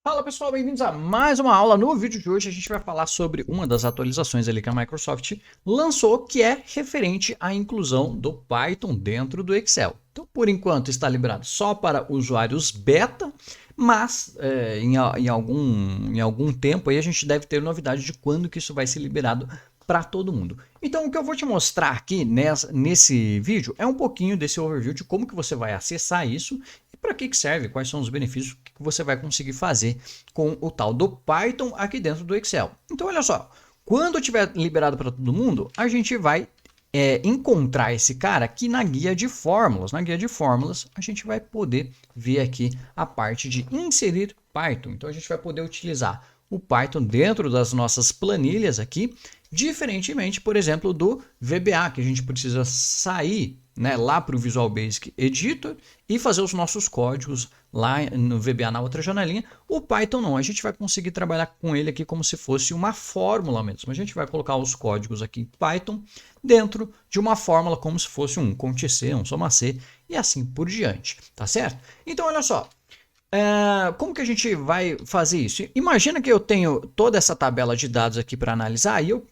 Fala pessoal, bem-vindos a mais uma aula. No vídeo de hoje a gente vai falar sobre uma das atualizações ali que a Microsoft lançou, que é referente à inclusão do Python dentro do Excel. Então, por enquanto está liberado só para usuários beta, mas em algum tempo aí a gente deve ter novidade de quando que isso vai ser liberado para todo mundo. Então, o que eu vou te mostrar aqui nesse vídeo é um pouquinho desse overview de como que você vai acessar isso e para que serve, quais são os benefícios que você vai conseguir fazer com o tal do Python aqui dentro do Excel. Então, olha só, quando tiver liberado para todo mundo, a gente vai encontrar esse cara aqui na guia de fórmulas. Na guia de fórmulas, a gente vai poder ver aqui a parte de inserir Python. Então, a gente vai poder utilizar o Python dentro das nossas planilhas aqui, diferentemente, por exemplo, do VBA, que a gente precisa sair, né, lá para o Visual Basic Editor e fazer os nossos códigos lá no VBA na outra janelinha. O Python não, a gente vai conseguir trabalhar com ele aqui como se fosse uma fórmula mesmo. A gente vai colocar os códigos aqui em Python dentro de uma fórmula como se fosse um ContiC, um SomaC e assim por diante, tá certo? Então olha só, como que a gente vai fazer isso? Imagina que eu tenho toda essa tabela de dados aqui para analisar e eu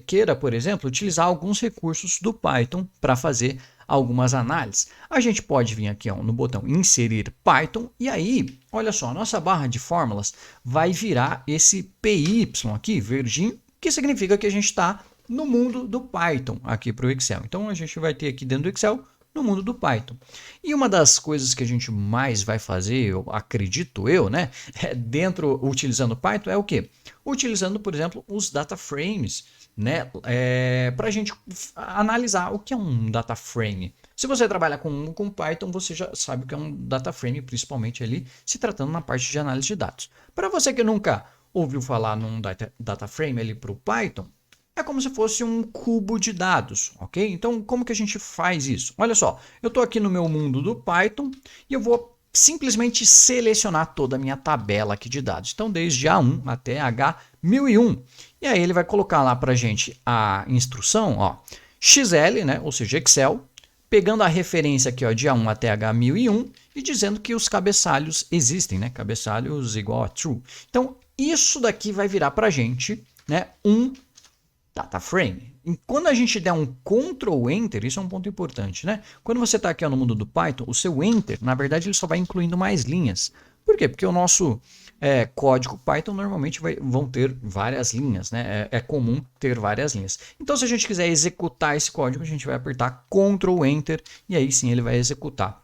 queira, por exemplo, utilizar alguns recursos do Python para fazer algumas análises. A gente pode vir aqui no botão inserir Python e aí, olha só, a nossa barra de fórmulas vai virar esse PY aqui, verdinho, que significa que a gente está no mundo do Python aqui para o Excel. Então a gente vai ter aqui dentro do Excel no mundo do Python. E uma das coisas que a gente mais vai fazer, eu acredito eu, né, utilizando Python é o quê? Utilizando, por exemplo, os data frames, né, para a gente analisar o que é um data frame. Se você trabalha com Python, você já sabe o que é um data frame, principalmente ali se tratando na parte de análise de dados. Para você que nunca ouviu falar num data frame ali para o Python, é como se fosse um cubo de dados, ok? Então, como que a gente faz isso? Olha só, eu estou aqui no meu mundo do Python e eu vou simplesmente selecionar toda a minha tabela aqui de dados. Então, desde A1 até H1001. E aí ele vai colocar lá para a gente a instrução, ó, XL, né? Ou seja, Excel, pegando a referência aqui ó, de A1 até H1001 e dizendo que os cabeçalhos existem, né? Cabeçalhos igual a true. Então, isso daqui vai virar para a gente, né, um data frame. E quando a gente der um Ctrl Enter, isso é um ponto importante, né? Quando você está aqui no mundo do Python, o seu Enter, na verdade, ele só vai incluindo mais linhas. Por quê? Porque o nosso código Python normalmente vão ter várias linhas, né? É comum ter várias linhas. Então, se a gente quiser executar esse código, a gente vai apertar Ctrl Enter e aí sim ele vai executar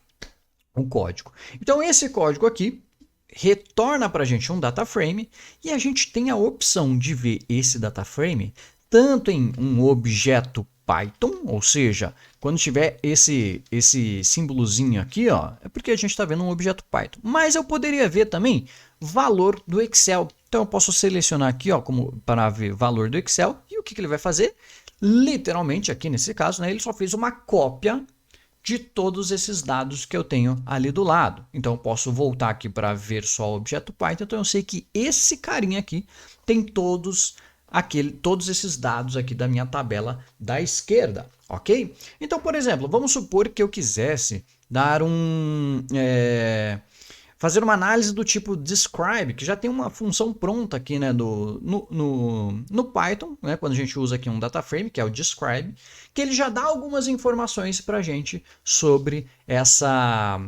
o código. Então, esse código aqui retorna para a gente um data frame e a gente tem a opção de ver esse data frame tanto em um objeto Python, ou seja, quando tiver esse símbolozinho aqui, ó, é porque a gente está vendo um objeto Python. Mas eu poderia ver também valor do Excel. Então eu posso selecionar aqui, ó, como para ver valor do Excel. E o que ele vai fazer? Literalmente, aqui nesse caso, né, ele só fez uma cópia de todos esses dados que eu tenho ali do lado. Então eu posso voltar aqui para ver só o objeto Python. Então eu sei que esse carinha aqui tem todos esses dados aqui da minha tabela da esquerda, ok? Então, por exemplo, vamos supor que eu quisesse dar fazer uma análise do tipo describe, que já tem uma função pronta aqui, né, no Python, né, quando a gente usa aqui um data frame, que é o describe, que ele já dá algumas informações para a gente sobre essa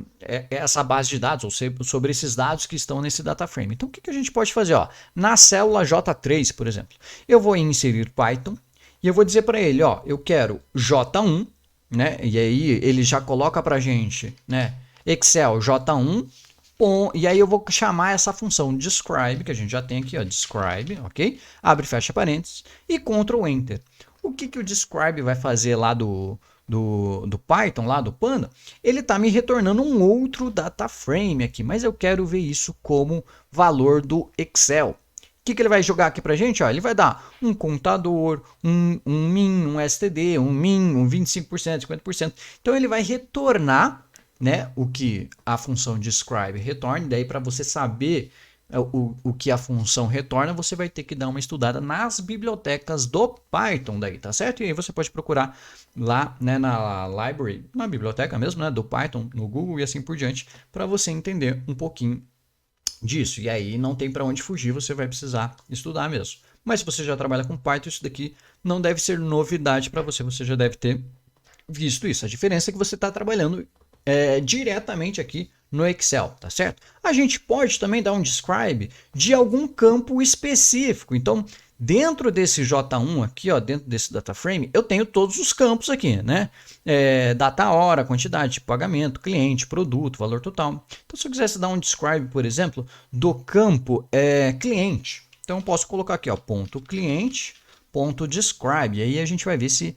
base de dados, ou sobre esses dados que estão nesse data frame. Então, o que a gente pode fazer? Ó, na célula J3, por exemplo, eu vou inserir Python e eu vou dizer para ele, ó, eu quero J1, né, e aí ele já coloca para a gente, né, Excel J1, bom, e aí eu vou chamar essa função describe, que a gente já tem aqui, ó, describe, ok? Abre e fecha parênteses e Ctrl Enter. O que o describe vai fazer lá do Python, lá do Panda? Ele está me retornando um outro data frame aqui, mas eu quero ver isso como valor do Excel. O que ele vai jogar aqui para a gente? Ó, ele vai dar um contador, um min, um std, um min, um 25%, 50%. Então ele vai retornar, né, o que a função describe retorna. Daí para você saber o que a função retorna, você vai ter que dar uma estudada nas bibliotecas do Python daí, tá certo? E aí você pode procurar lá, né, na library, na biblioteca mesmo, né, do Python, no Google e assim por diante, para você entender um pouquinho disso. E aí não tem para onde fugir, você vai precisar estudar mesmo. Mas se você já trabalha com Python, isso daqui não deve ser novidade para você, você já deve ter visto isso. A diferença é que você está trabalhando diretamente aqui no Excel, tá certo? A gente pode também dar um describe de algum campo específico. Então, dentro desse J1 aqui, ó, dentro desse data frame, eu tenho todos os campos aqui, né? Data hora, quantidade de pagamento, cliente, produto, valor total. Então, se eu quisesse dar um describe, por exemplo, do campo cliente, então eu posso colocar aqui, ó, ponto cliente, ponto describe. E aí a gente vai ver se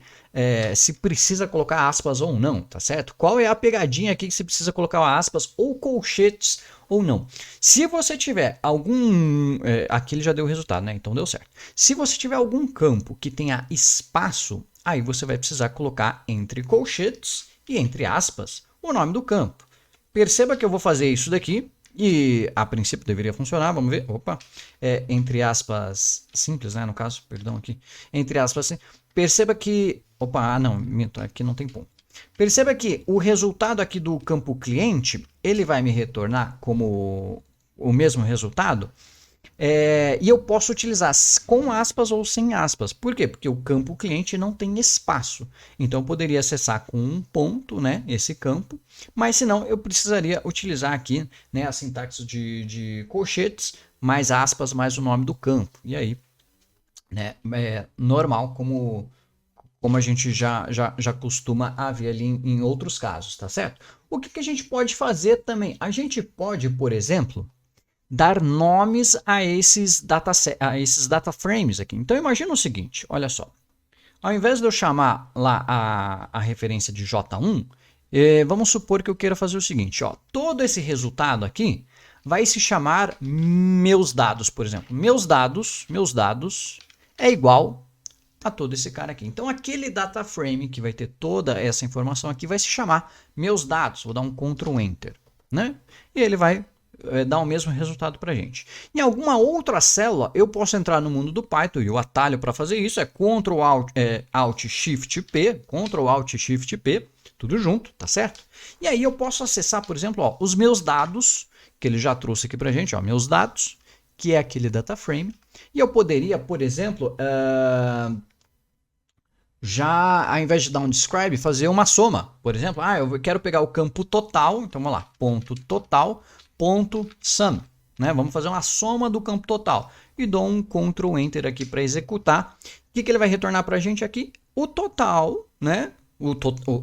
precisa colocar aspas ou não, tá certo? Qual é a pegadinha aqui que você precisa colocar aspas ou colchetes ou não? Se você tiver algum... aqui ele já deu o resultado, né? Então deu certo. Se você tiver algum campo que tenha espaço, aí você vai precisar colocar entre colchetes e entre aspas o nome do campo. Perceba que eu vou fazer isso daqui e a princípio deveria funcionar, vamos ver. Opa, entre aspas simples, né? No caso, perdão aqui. Entre aspas, sim. Perceba que... Opa, não, minto, aqui não tem ponto. Perceba que o resultado aqui do campo cliente, ele vai me retornar como o mesmo resultado. E eu posso utilizar com aspas ou sem aspas. Por quê? Porque o campo cliente não tem espaço. Então eu poderia acessar com um ponto, né, esse campo, mas se não eu precisaria utilizar aqui, né, a sintaxe de colchetes, mais aspas, mais o nome do campo. E aí, né, é normal como a gente já costuma a ver ali em outros casos, tá certo? O que a gente pode fazer também? A gente pode, por exemplo, dar nomes a esses data frames aqui. Então imagina o seguinte, olha só. Ao invés de eu chamar lá a referência de J1, vamos supor que eu queira fazer o seguinte, ó, todo esse resultado aqui vai se chamar meus dados, por exemplo. Meus dados é igual a todo esse cara aqui. Então aquele data frame que vai ter toda essa informação aqui vai se chamar meus dados. Vou dar um Ctrl Enter, né? E ele vai dar o mesmo resultado para a gente. Em alguma outra célula, eu posso entrar no mundo do Python e o atalho para fazer isso é Ctrl Alt Shift P, Ctrl Alt Shift P, tudo junto, tá certo? E aí eu posso acessar, por exemplo, ó, os meus dados, que ele já trouxe aqui para a gente, ó, meus dados, que é aquele data frame, e eu poderia, por exemplo, já, ao invés de dar um describe, fazer uma soma. Por exemplo, eu quero pegar o campo total, então vamos lá, ponto total, ponto sum, né? Vamos fazer uma soma do campo total. E dou um Ctrl Enter aqui para executar. O que ele vai retornar para a gente aqui? O total, né?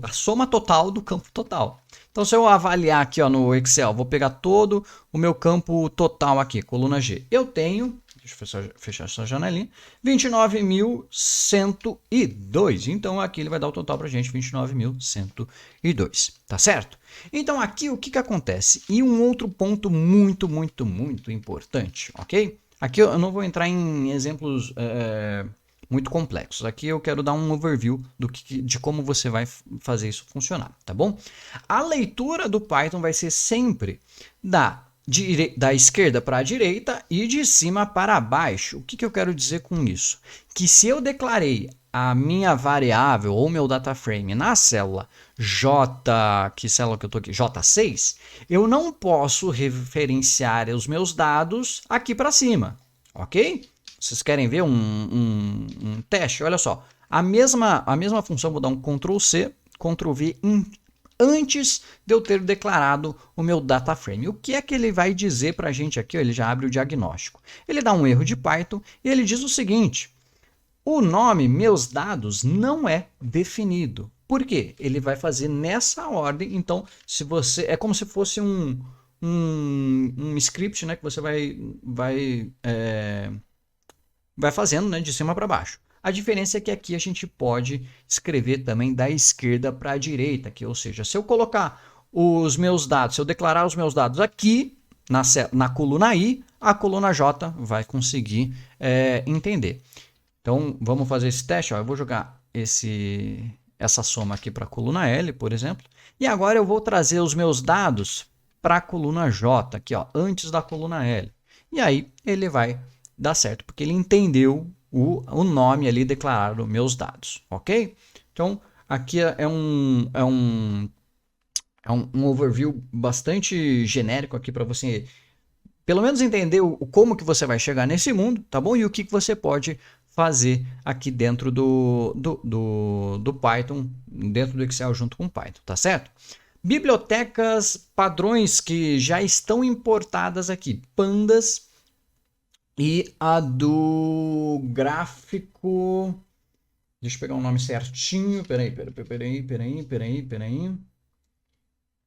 A soma total do campo total. Então, se eu avaliar aqui ó, no Excel, vou pegar todo o meu campo total aqui, coluna G. Eu tenho... Deixa eu fechar essa janelinha. 29.102. Então aqui ele vai dar o total para a gente, 29.102. Tá certo? Então aqui o que acontece? E um outro ponto muito importante, ok? Aqui eu não vou entrar em exemplos muito complexos. Aqui eu quero dar um overview de como você vai fazer isso funcionar, tá bom? A leitura do Python vai ser sempre da esquerda para a direita e de cima para baixo. O que eu quero dizer com isso? Que se eu declarei a minha variável ou meu data frame na célula que célula que eu estou aqui? J6, eu não posso referenciar os meus dados aqui para cima, ok? Vocês querem ver um teste? Olha só, a mesma função, vou dar um Ctrl C, Ctrl V antes de eu ter declarado o meu data frame. O que é que ele vai dizer para a gente aqui? Ele já abre o diagnóstico. Ele dá um erro de Python e ele diz o seguinte: o nome meus dados não é definido. Por quê? Ele vai fazer nessa ordem. Então, se você é como se fosse um script, né, que você vai fazendo, né, de cima para baixo. A diferença é que aqui a gente pode escrever também da esquerda para a direita, ou seja, se eu colocar os meus dados, se eu declarar os meus dados aqui na coluna I, a coluna J vai conseguir entender. Então vamos fazer esse teste. Ó. Eu vou jogar essa soma aqui para a coluna L, por exemplo, e agora eu vou trazer os meus dados para a coluna J, aqui, ó, antes da coluna L. E aí ele vai dar certo, porque ele entendeu o nome ali declarado, meus dados, ok? Então, aqui é um overview bastante genérico aqui para você pelo menos entender como que você vai chegar nesse mundo, tá bom? E o que você pode fazer aqui dentro do Python, dentro do Excel junto com o Python, tá certo? Bibliotecas padrões que já estão importadas aqui, Pandas e a do gráfico. Deixa eu pegar o nome certinho. Peraí.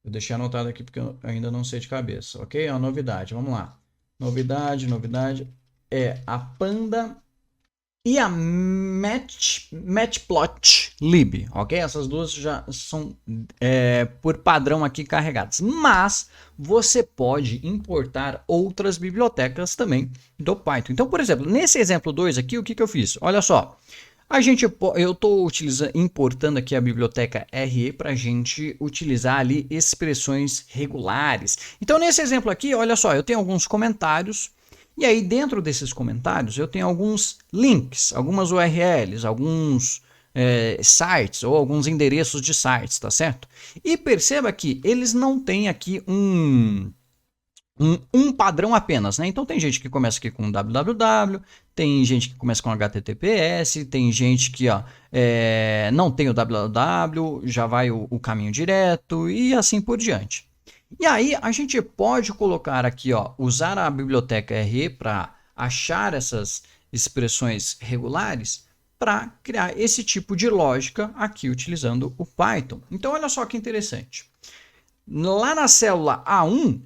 Eu deixei anotado aqui porque eu ainda não sei de cabeça, ok? É uma novidade, vamos lá. Novidade é a Panda e a Matplotlib, ok? Essas duas já são por padrão aqui carregadas, mas você pode importar outras bibliotecas também do Python. Então, por exemplo, nesse exemplo 2 aqui, o que eu fiz? Olha só, eu estou importando aqui a biblioteca RE para a gente utilizar ali expressões regulares. Então, nesse exemplo aqui, olha só, eu tenho alguns comentários. E aí, dentro desses comentários, eu tenho alguns links, algumas URLs, alguns sites ou alguns endereços de sites, tá certo? E perceba que eles não têm aqui um padrão apenas, né? Então tem gente que começa aqui com www, tem gente que começa com https, tem gente que não tem o www, já vai o caminho direto e assim por diante. E aí a gente pode colocar aqui, usar a biblioteca RE para achar essas expressões regulares para criar esse tipo de lógica aqui utilizando o Python. Então olha só que interessante. Lá na célula A1,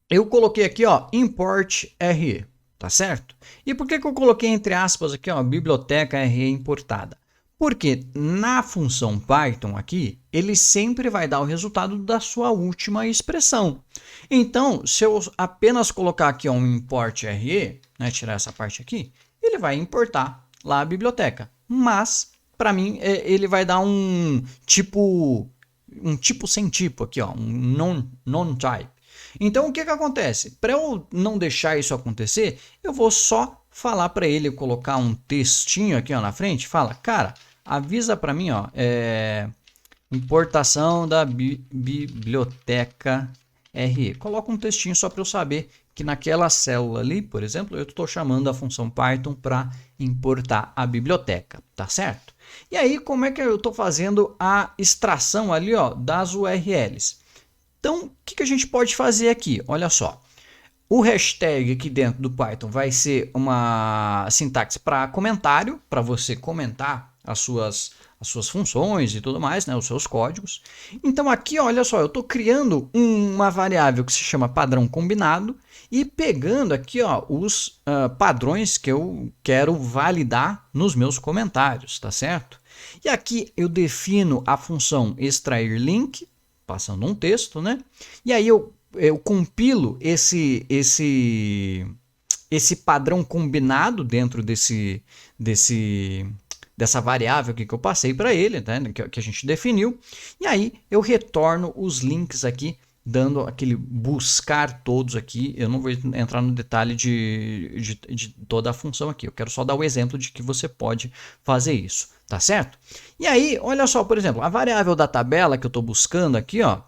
eu coloquei aqui, import RE, tá certo? E por que eu coloquei entre aspas aqui, biblioteca RE importada? Porque na função Python aqui, ele sempre vai dar o resultado da sua última expressão. Então, se eu apenas colocar aqui um import RE, né, tirar essa parte aqui, ele vai importar lá a biblioteca. Mas, para mim, ele vai dar um tipo sem tipo aqui, um non-type. Então, o que acontece? Para eu não deixar isso acontecer, eu vou só falar para ele colocar um textinho aqui na frente. Fala, cara, avisa para mim, importação da biblioteca RE. Coloca um textinho só para eu saber que naquela célula ali, por exemplo, eu estou chamando a função Python para importar a biblioteca, tá certo? E aí, como é que eu estou fazendo a extração ali, das URLs? Então, o que a gente pode fazer aqui? Olha só, o hashtag aqui dentro do Python vai ser uma sintaxe para comentário, para você comentar as suas funções e tudo mais, né, os seus códigos. Então aqui, olha só, eu estou criando uma variável que se chama padrão combinado e pegando aqui os padrões que eu quero validar nos meus comentários, tá certo? E aqui eu defino a função extrair link, passando um texto, né? E aí eu compilo esse padrão combinado dentro dessa variável aqui que eu passei para ele, né? que a gente definiu. E aí eu retorno os links aqui, dando aquele buscar todos aqui. Eu não vou entrar no detalhe de toda a função aqui. Eu quero só dar o exemplo de que você pode fazer isso, tá certo? E aí, olha só, por exemplo, a variável da tabela que eu estou buscando aqui, eu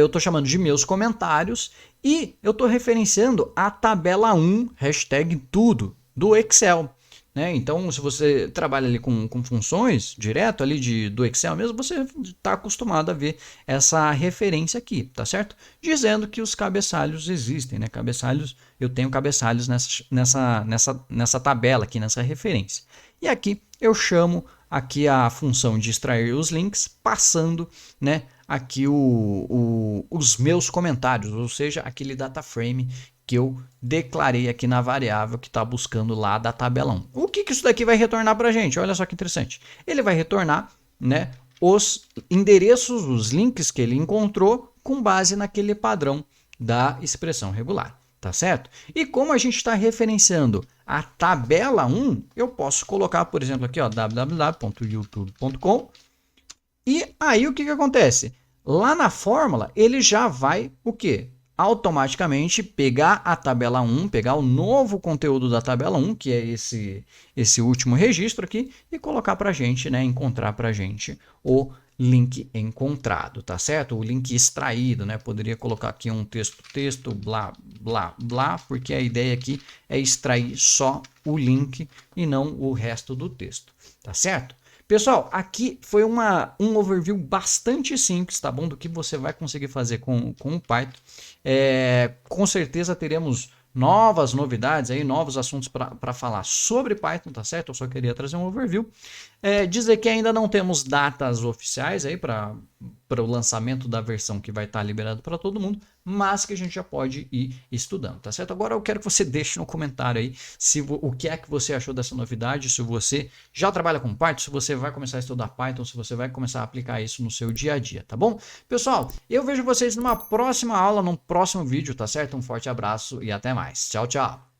estou chamando de meus comentários e eu estou referenciando a tabela 1, hashtag tudo, do Excel. Né? Então, se você trabalha ali com funções direto ali do Excel mesmo, você está acostumado a ver essa referência aqui, tá certo? Dizendo que os cabeçalhos existem, né? Cabeçalhos, eu tenho cabeçalhos nessa tabela aqui, nessa referência. E aqui eu chamo aqui a função de extrair os links, passando, né, aqui os meus comentários, ou seja, aquele data frame que eu declarei aqui na variável que está buscando lá da tabela 1. O que isso daqui vai retornar para a gente? Olha só que interessante. Ele vai retornar, né, os endereços, os links que ele encontrou com base naquele padrão da expressão regular, tá certo? E como a gente está referenciando a tabela 1, eu posso colocar, por exemplo, aqui, www.youtube.com. E aí o que acontece? Lá na fórmula, ele já vai o quê? Automaticamente pegar a tabela 1, pegar o novo conteúdo da tabela 1, que é esse último registro aqui, e colocar para a gente, né, encontrar para a gente o link encontrado, tá certo? O link extraído, né? Poderia colocar aqui um texto, blá, blá, blá, porque a ideia aqui é extrair só o link e não o resto do texto, tá certo? Pessoal, aqui foi um overview bastante simples, tá bom? Do que você vai conseguir fazer com o Python. Com certeza teremos novas novidades aí, novos assuntos para falar sobre Python, tá certo? Eu só queria trazer um overview. Dizer que ainda não temos datas oficiais aí para o lançamento da versão que vai estar liberado para todo mundo, mas que a gente já pode ir estudando, tá certo? Agora eu quero que você deixe no comentário aí o que é que você achou dessa novidade, se você já trabalha com Python, se você vai começar a estudar Python, se você vai começar a aplicar isso no seu dia a dia, tá bom? Pessoal, eu vejo vocês numa próxima aula, num próximo vídeo, tá certo? Um forte abraço e até mais. Tchau, tchau!